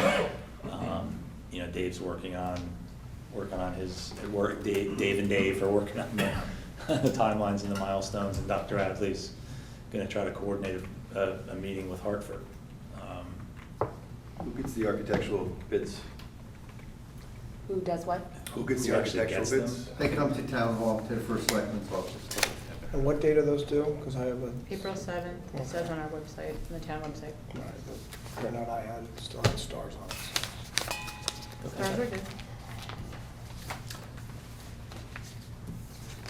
Dave's working on his work, Dave and Dave are working on the timelines and the milestones, and Dr. Adley's gonna try to coordinate a meeting with Hartford. Who gets the architectural bids? Who does what? Who gets the Who actually architectural gets bids? They come to town hall, to the first selectman's office. And what date are those due? Because I have a. April 7th, it says on our website, on the town website. All right, the printout I had still had stars on it. Stars are good.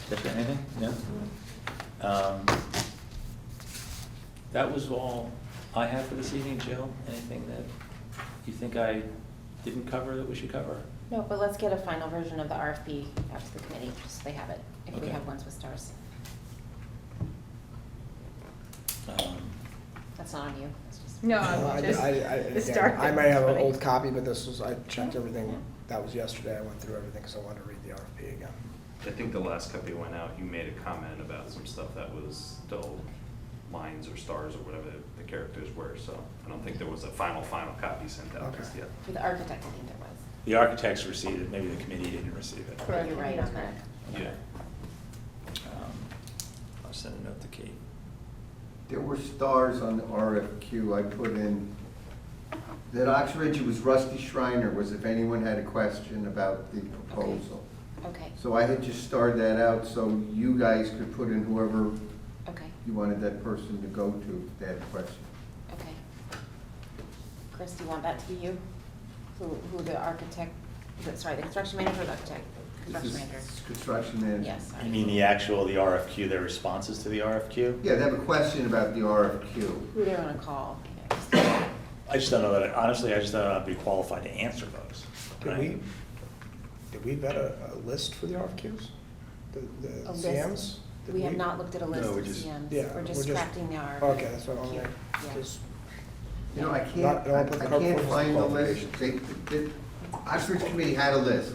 Tiff, anything? No? That was all I have for this evening. Jill, anything that you think I didn't cover that we should cover? No, but let's get a final version of the RFP out to the committee, just so they have it, if we Okay. have ones with stars. That's not on you, it's just. No, I just the again, start. I might have an Funny. old copy, but I checked Yeah. everything, that was yesterday, I went through everything, because I wanted to read the RFP again. I think the last copy went out, you made a comment about some stuff that was still lines or stars or whatever the characters were, so I don't think there was a final copy sent out just Okay. yet. For the architect, I think there was. The architects received it, maybe the committee didn't receive it. Correct. You're right on that. Yeah. I'll send a note to Kate. There were stars on the RFQ. I put in, that Oxbridge, it was Rusty Schreiner, was if anyone had a question about the proposal. Okay, So I had just starred that out so you guys could put in whoever okay, you wanted that person to go to if they had a question. okay. Chris, do you want that to be you? Who the architect, the construction manager or the architect? Construction This manager? is construction manager. Yes, sorry. You mean the RFQ, their responses to the RFQ? Yeah, they have a question about the RFQ. Who they wanna call? I just don't know that, honestly, I just don't know I'd be qualified to answer those. right? Did we vet a list for the RFQs? The A list? CMs? Did We have not looked at a list No, we of just- CMs, Yeah, we're just we're just- crafting the RFQ. Okay, that's what I'm like, Yeah. just, You know, I Not- can't, don't put the cart before the find the horse. list. Oxford Committee had a list,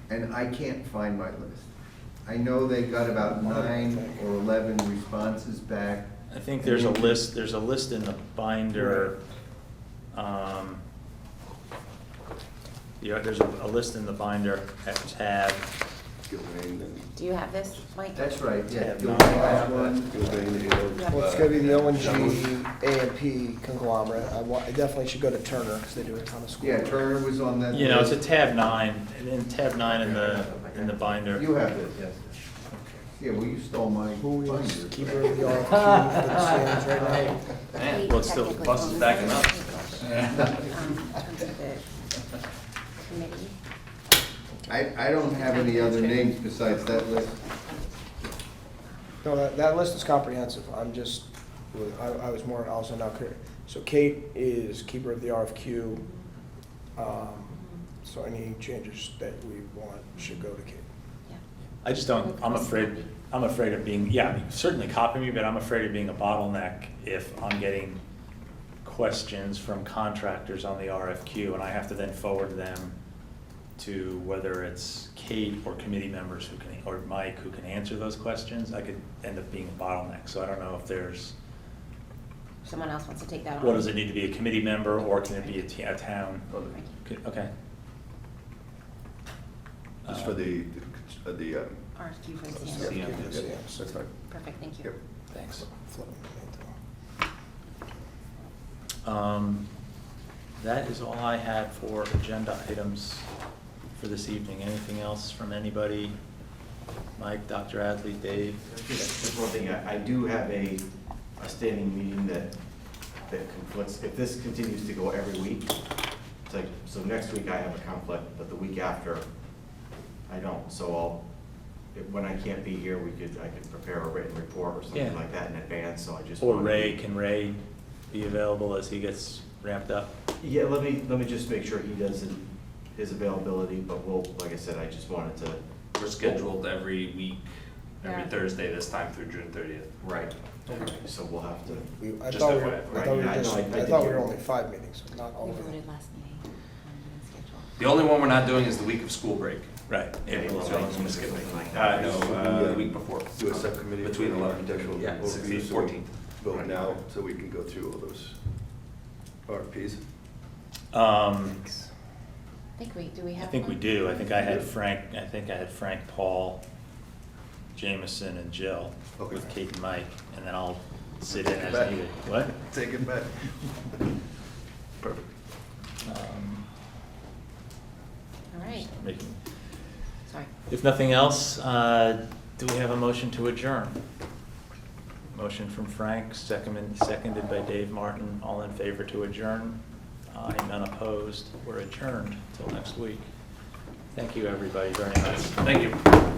and I can't find my list. I know they got about 9 or 11 responses back. I think there's a list in the binder. There's a list in the binder at tab. Gilbane and Do you have this, Mike? That's right, yeah. Tab You'll nine. have one. Gilbane, Well, it's gonna be the ONG A&P conglomerate. I definitely should go to Turner, because they do a ton of school. Yeah, Turner was on that. You know, it's a list. tab 9, and in tab 9 in the binder. You have this, yes. Yeah, well, you stole my Who is binder. keeper of the RFQ for the stands right now? Kate Well, it's still- technically bus is owns backing it. up. In terms of the committee. I don't have any other names besides that list. No, that list is comprehensive. I'm just, I was more also now clear. So Kate is keeper of the RFQ. So any changes that we want should go to Kate. Yeah. I just don't, I'm afraid of being, yeah, I mean, certainly copy me, but I'm afraid of being a bottleneck if I'm getting questions from contractors on the RFQ, and I have to then forward them to whether it's Kate or committee members who can, or Mike, who can answer those questions. I could end up being a bottleneck, so I don't know if there's, Someone else wants to take that on. what does it need to be, a committee member, or can it be a town? Okay. just for the RFQ for the CM. yeah, Yeah. that's fine. Perfect, thank you. Yep. Thanks. Flip. That is all I had for agenda items for this evening. Anything else from anybody? Mike, Dr. Adley, Dave? Just one thing, I do have a standing meeting that conflicts, if this continues to go every week, it's like, so next week I have a conflict, but the week after, I don't, so when I can't be here, I could prepare a written report or something Yeah. like that in advance, so I just. Or wanted to Ray, be- can Ray be available as he gets ramped up? Yeah, let me just make sure he does his availability, but like I said, I just wanted to. We're scheduled every week, every Yeah. Thursday this time through June 30th. Right, so we'll have to. I Just thought we FYI. were, I thought we were Right, just, I I did thought we hear. were only 5 meetings, not all We of them. voted last meeting on the schedule. The only one we're not doing is the week of school break. Right. April, April, so so I'm I'm gonna skip something like it. that. The week before. Do a subcommittee. Between for 11th. architectural Yeah, overview, 16th, so 14th. Vote now, so we can go through all those RFPs. I think do we I have think we one? do. I think I had Frank, Paul, Jameson, and Jill Okay. with Kate and Mike, and then I'll sit in as Back. needed. What? Take it back. Perfect. All right, Making- sorry. If nothing else, do we have a motion to adjourn? Motion from Frank, seconded by Dave Martin. All in favor to adjourn? Aye, none opposed. We're adjourned till next week. Thank you, everybody, very much. Thank you.